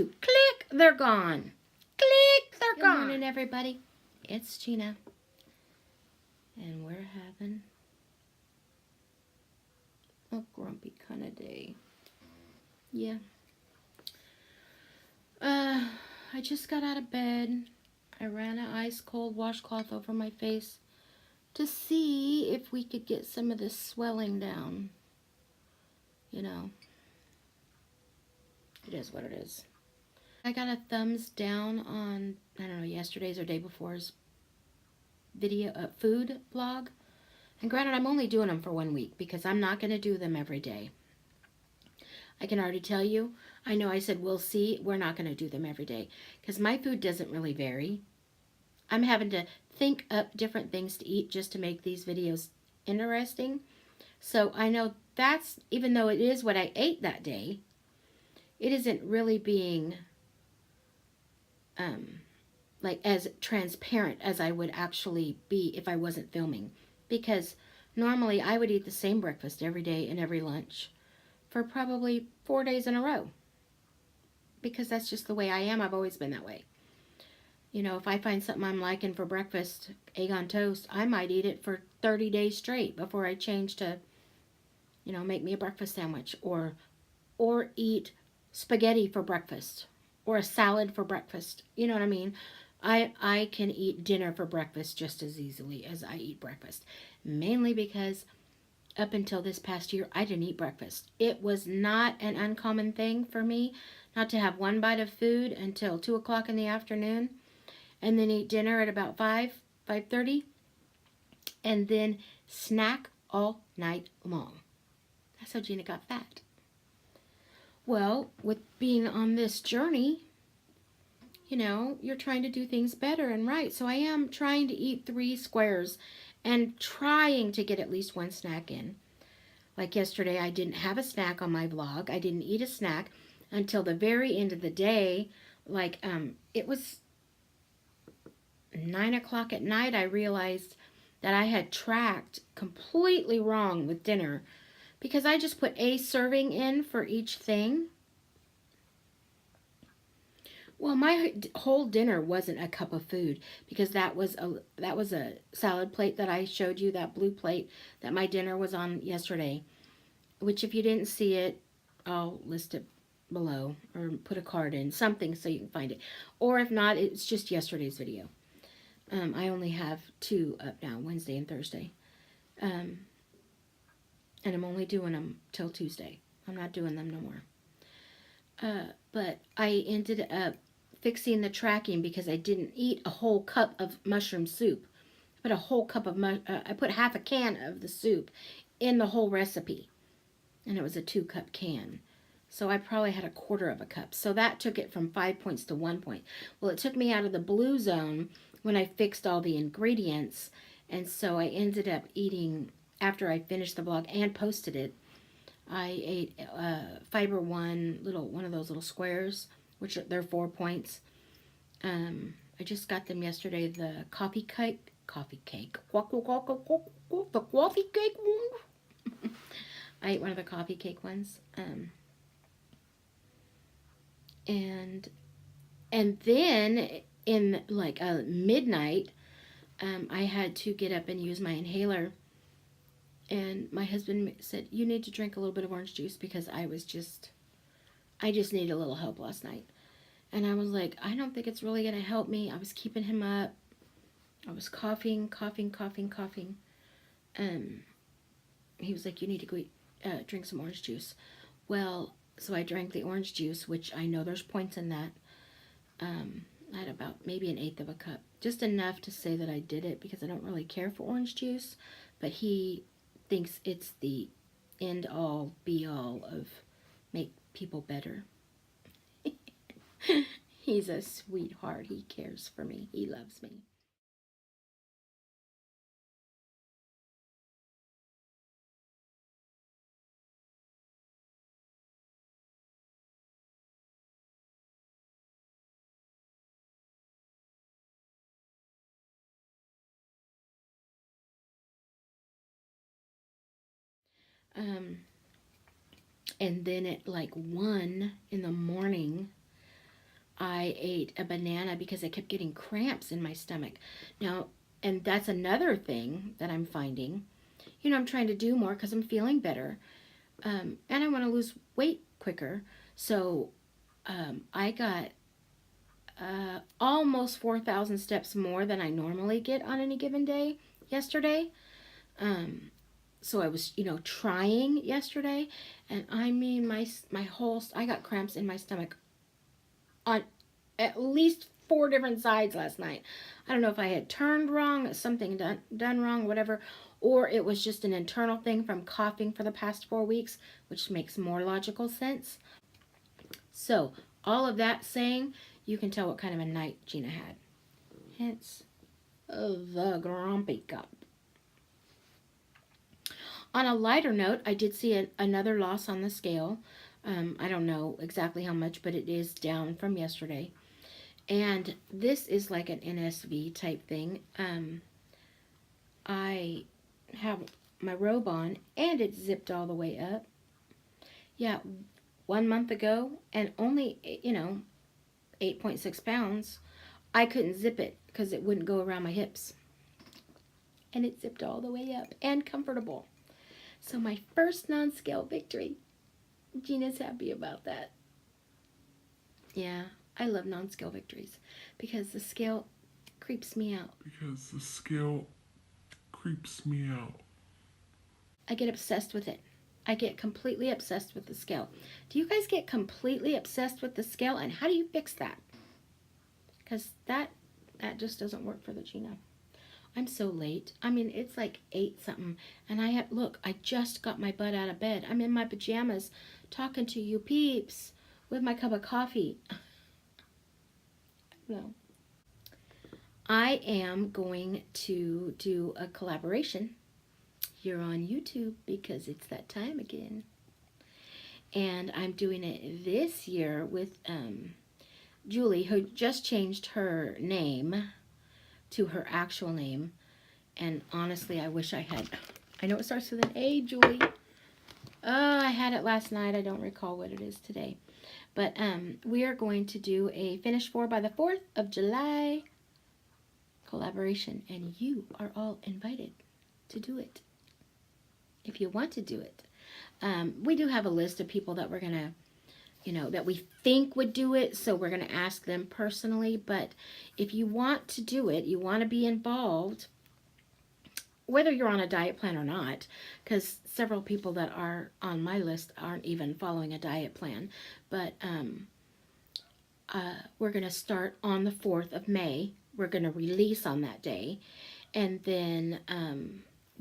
Click, they're gone. Click, they're gone. Good morning, everybody. It's Gina. And we're having a grumpy kind of day. Yeah. I just got out of bed. I ran an ice cold washcloth over my face to see if we could get some of this swelling down. You know, it is what it is. I got a thumbs down on, I don't know, yesterday's or day before's video, food blog. And granted, I'm only doing them for 1 week because I'm not going to do them every day. I can already tell you, I know I said we'll see, we're not going to do them every day because my food doesn't really vary. I'm having to think up different things to eat just to make these videos interesting. So I know that's, even though it is what I ate that day, it isn't really being like as transparent as I would actually be if I wasn't filming. Because normally I would eat the same breakfast every day and every lunch for probably 4 days in a row. Because that's just the way I am. I've always been that way. You know, if I find something I'm liking for breakfast, egg on toast, I might eat it for 30 days straight before I change to, you know, make me a breakfast sandwich or eat spaghetti for breakfast or a salad for breakfast. You know what I mean? I can eat dinner for breakfast just as easily as I eat breakfast. Mainly because up until this past year, I didn't eat breakfast. It was not an uncommon thing for me not to have one bite of food until 2 o'clock in the afternoon and then eat dinner at about 5:30, and then snack all night long. That's how Gina got fat. Well, with being on this journey, you know, you're trying to do things better and right. So I am trying to eat 3 squares and trying to get at least one snack in. Like yesterday, I didn't have a snack on my vlog. I didn't eat a snack until the very end of the day. Like, it was 9 o'clock at night. I realized that I had tracked completely wrong with dinner because I just put a serving in for each thing. Well, my whole dinner wasn't a cup of food because that was a salad plate that I showed you, that blue plate that my dinner was on yesterday, which if you didn't see it, I'll list it below or put a card in, something so you can find it. Or if not, it's just yesterday's video. I only have 2 up now, Wednesday and Thursday. And I'm only doing them till Tuesday. I'm not doing them no more. But I ended up fixing the tracking because I didn't eat a whole cup of mushroom soup. I put a whole cup of, I put half a can of the soup in the whole recipe. And it was a 2-cup can. So I probably had a quarter of a cup. So that took it from 5 points to 1 point. Well, it took me out of the blue zone when I fixed all the ingredients. And so I ended up eating, after I finished the vlog and posted it, I ate Fiber One, one of those little squares, which they're 4 points. I just got them yesterday. The coffee cake, the coffee cake one. I ate one of the coffee cake ones. And then in like midnight, I had to get up and use my inhaler. And my husband said, you need to drink a little bit of orange juice because I just needed a little help last night. And I was like, I don't think it's really going to help me. I was keeping him up. I was coughing. He was like, you need to go drink some orange juice. Well, so I drank the orange juice, which I know there's points in that. I had about maybe 1/8 of a cup. Just enough to say that I did it because I don't really care for orange juice. But he thinks it's the end-all, be-all of make people better. He's a sweetheart. He cares for me. He loves me. And then at like 1 in the morning, I ate a banana because I kept getting cramps in my stomach. Now, and that's another thing that I'm finding. You know, I'm trying to do more because I'm feeling better. And I want to lose weight quicker. So I got almost 4,000 steps more than I normally get on any given day yesterday. So I was, you know, trying yesterday, and I mean, my whole, I got cramps in my stomach on at least 4 different sides last night. I don't know if I had turned wrong, something done wrong, whatever, or it was just an internal thing from coughing for the past 4 weeks, which makes more logical sense. So, all of that saying, you can tell what kind of a night Gina had. Hence, the grumpy cup. On a lighter note, I did see another loss on the scale. I don't know exactly how much, but it is down from yesterday. And this is like an NSV type thing. I have my robe on, and it's zipped all the way up. Yeah, 1 month ago, and only, you know, 8.6 pounds, I couldn't zip it because it wouldn't go around my hips. And it zipped all the way up and comfortable. So my first non-scale victory. Gina's happy about that. Yeah, I love non-scale victories because the scale creeps me out. I get obsessed with it. I get completely obsessed with the scale. Do you guys get completely obsessed with the scale? And how do you fix that? Because that just doesn't work for the Gina. I'm so late. I mean, it's like 8 something. And look, I just got my butt out of bed. I'm in my pajamas talking to you peeps with my cup of coffee. No. I am going to do a collaboration here on YouTube because it's that time again. And I'm doing it this year with Julie, who just changed her name to her actual name. And honestly, I wish I had. I know it starts with an A, Julie. I had it last night. I don't recall what it is today. But we are going to do a Finish 4 by the 4th of July collaboration. And you are all invited to do it if you want to do it. We do have a list of people that we're going to, you know, that we think would do it. So we're going to ask them personally. But if you want to do it, you want to be involved, whether you're on a diet plan or not, because several people that are on my list aren't even following a diet plan. But we're going to start on the 4th of May. We're going to release on that day. And then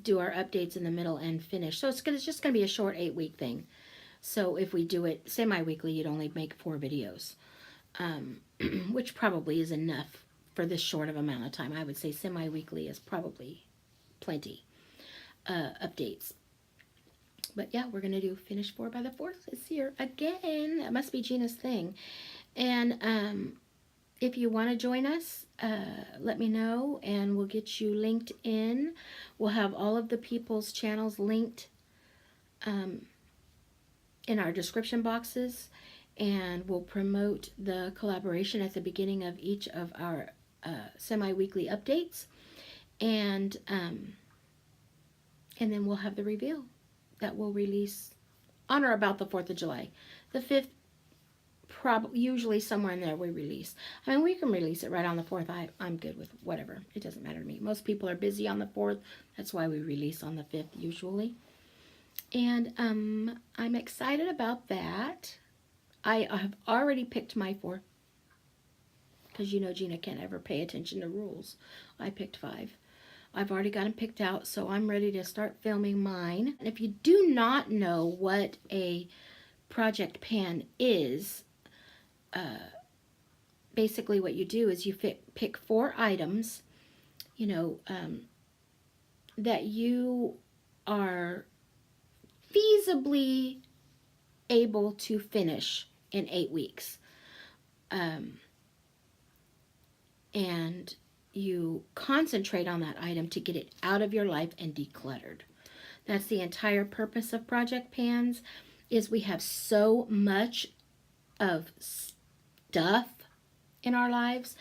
do our updates in the middle and finish. So it's just going to be a short 8-week thing. So if we do it semi-weekly, you'd only make 4 videos, which probably is enough for this short of amount of time. I would say semi-weekly is probably plenty updates. But yeah, we're going to do Finish 4 by the 4th this year again. That must be Gina's thing. And if you want to join us, let me know and we'll get you linked in. We'll have all of the people's channels linked in our description boxes, and we'll promote the collaboration at the beginning of each of our semi-weekly updates. And then we'll have the reveal that we'll release on or about the 4th of July. The 5th, usually somewhere in there we release. I mean, we can release it right on the 4th. I'm good with whatever. It doesn't matter to me. Most people are busy on the 4th. That's why we release on the 5th usually. And I'm excited about that. I have already picked my 4. Because you know Gina can't ever pay attention to rules. I picked 5. I've already got them picked out, so I'm ready to start filming mine. And if you do not know what a project pan is, basically what you do is you pick 4 items, you know, that you are feasibly able to finish in 8 weeks. And you concentrate on that item to get it out of your life and decluttered. That's the entire purpose of project pans, is we have so much of stuff in our lives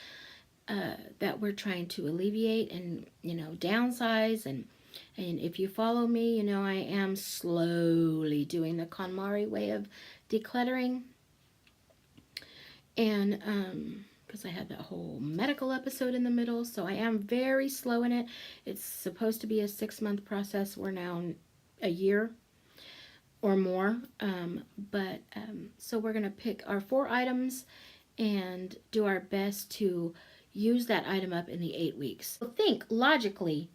that we're trying to alleviate and, downsize. And if you follow me, I am slowly doing the KonMari way of decluttering. And because I had that whole medical episode in the middle, so I am very slow in it. It's supposed to be a 6-month process. We're now a year or more. So we're going to pick our 4 items and do our best to use that item up in the 8 weeks. So think logically,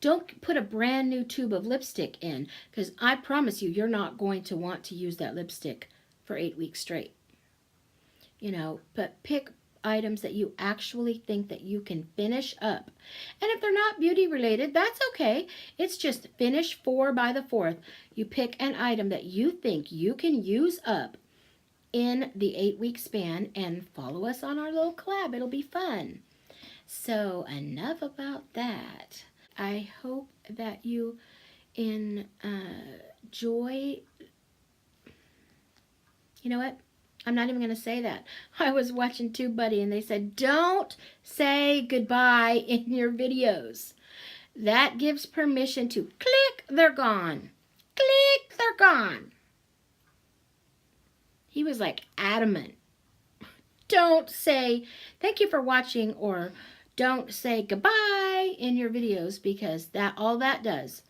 don't put a brand new tube of lipstick in, because I promise you, you're not going to want to use that lipstick for 8 weeks straight. But pick items that you actually think that you can finish up. And if they're not beauty related, that's okay. It's just finish 4 by the 4th. You pick an item that you think you can use up in the 8-week span and follow us on our little collab. It'll be fun. So enough about that. I hope that you enjoy. You know what? I'm not even going to say that. I was watching TubeBuddy and they said, don't say goodbye in your videos. That gives permission to click, they're gone. Click, they're gone. He was like adamant. Don't say thank you for watching or don't say goodbye in your videos, because all that does.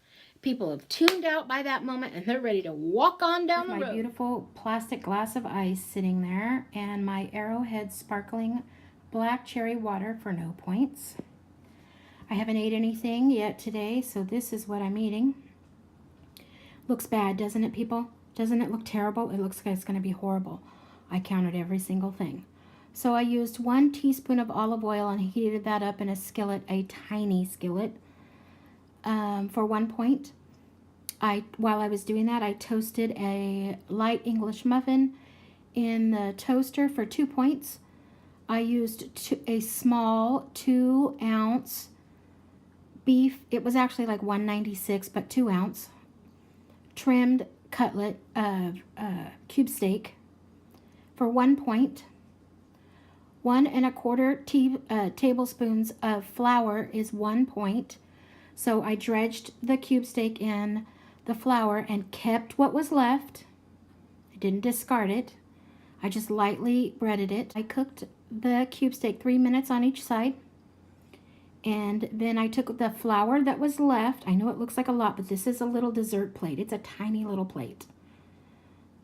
People have tuned out by that moment and they're ready to walk on down the road. My beautiful plastic glass of ice sitting there and my Arrowhead sparkling black cherry water for no points. I haven't ate anything yet today, so this is what I'm eating. Looks bad, doesn't it, people? Doesn't it look terrible? It looks like it's going to be horrible. I counted every single thing. So I used 1 teaspoon of olive oil and heated that up in a skillet, a tiny skillet. For 1 point. While I was doing that, I toasted a light English muffin in the toaster for 2 points. I used a small 2-ounce beef. It was actually like $1.96, but 2 ounce trimmed cutlet of cube steak for 1 point. 1 1/4 tablespoons of flour is 1 point. So I dredged the cube steak in the flour and kept what was left. I didn't discard it. I just lightly breaded it. I cooked the cube steak 3 minutes on each side. And then I took the flour that was left. I know it looks like a lot, but this is a little dessert plate. It's a tiny little plate.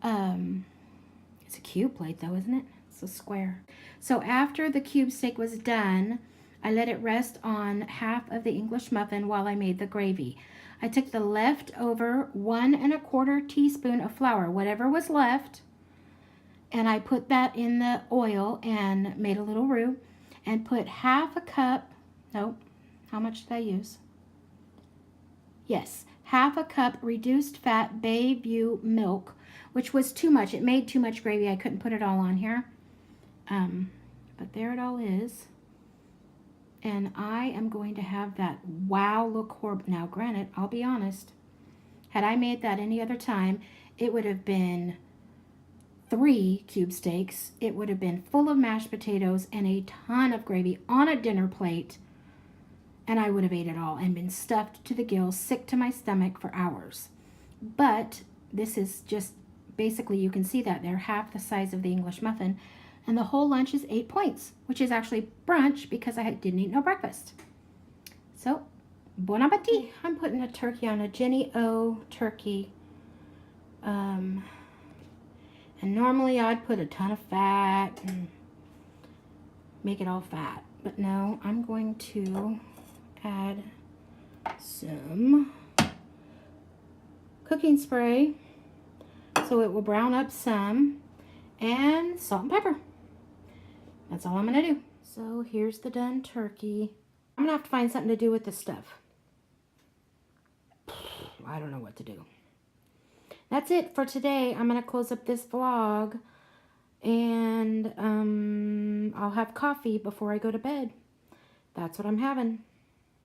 It's a cube plate though, isn't it? It's a square. So after the cube steak was done, I let it rest on half of the English muffin while I made the gravy. I took the leftover 1 1/4 teaspoon of flour, whatever was left, and I put that in the oil and made a little roux and put half a cup, how much did I use? Yes, half a cup reduced fat Bayview milk, which was too much. It made too much gravy. I couldn't put it all on here. But there it all is. And I am going to have that wow look horrible. Now, granted, I'll be honest. Had I made that any other time, it would have been 3 cube steaks. It would have been full of mashed potatoes and a ton of gravy on a dinner plate. And I would have ate it all and been stuffed to the gills, sick to my stomach for hours. But this is just, basically, you can see that they're half the size of the English muffin. And the whole lunch is 8 points, which is actually brunch because I didn't eat no breakfast. So, bon appetit. I'm putting a turkey on a Jenny O turkey. And normally I'd put a ton of fat and make it all fat. But no, I'm going to add some cooking spray so it will brown up some, and salt and pepper. That's all I'm going to do. So here's the done turkey. I'm going to have to find something to do with the stuff. I don't know what to do. That's it for today. I'm going to close up this vlog. And I'll have coffee before I go to bed. That's what I'm having.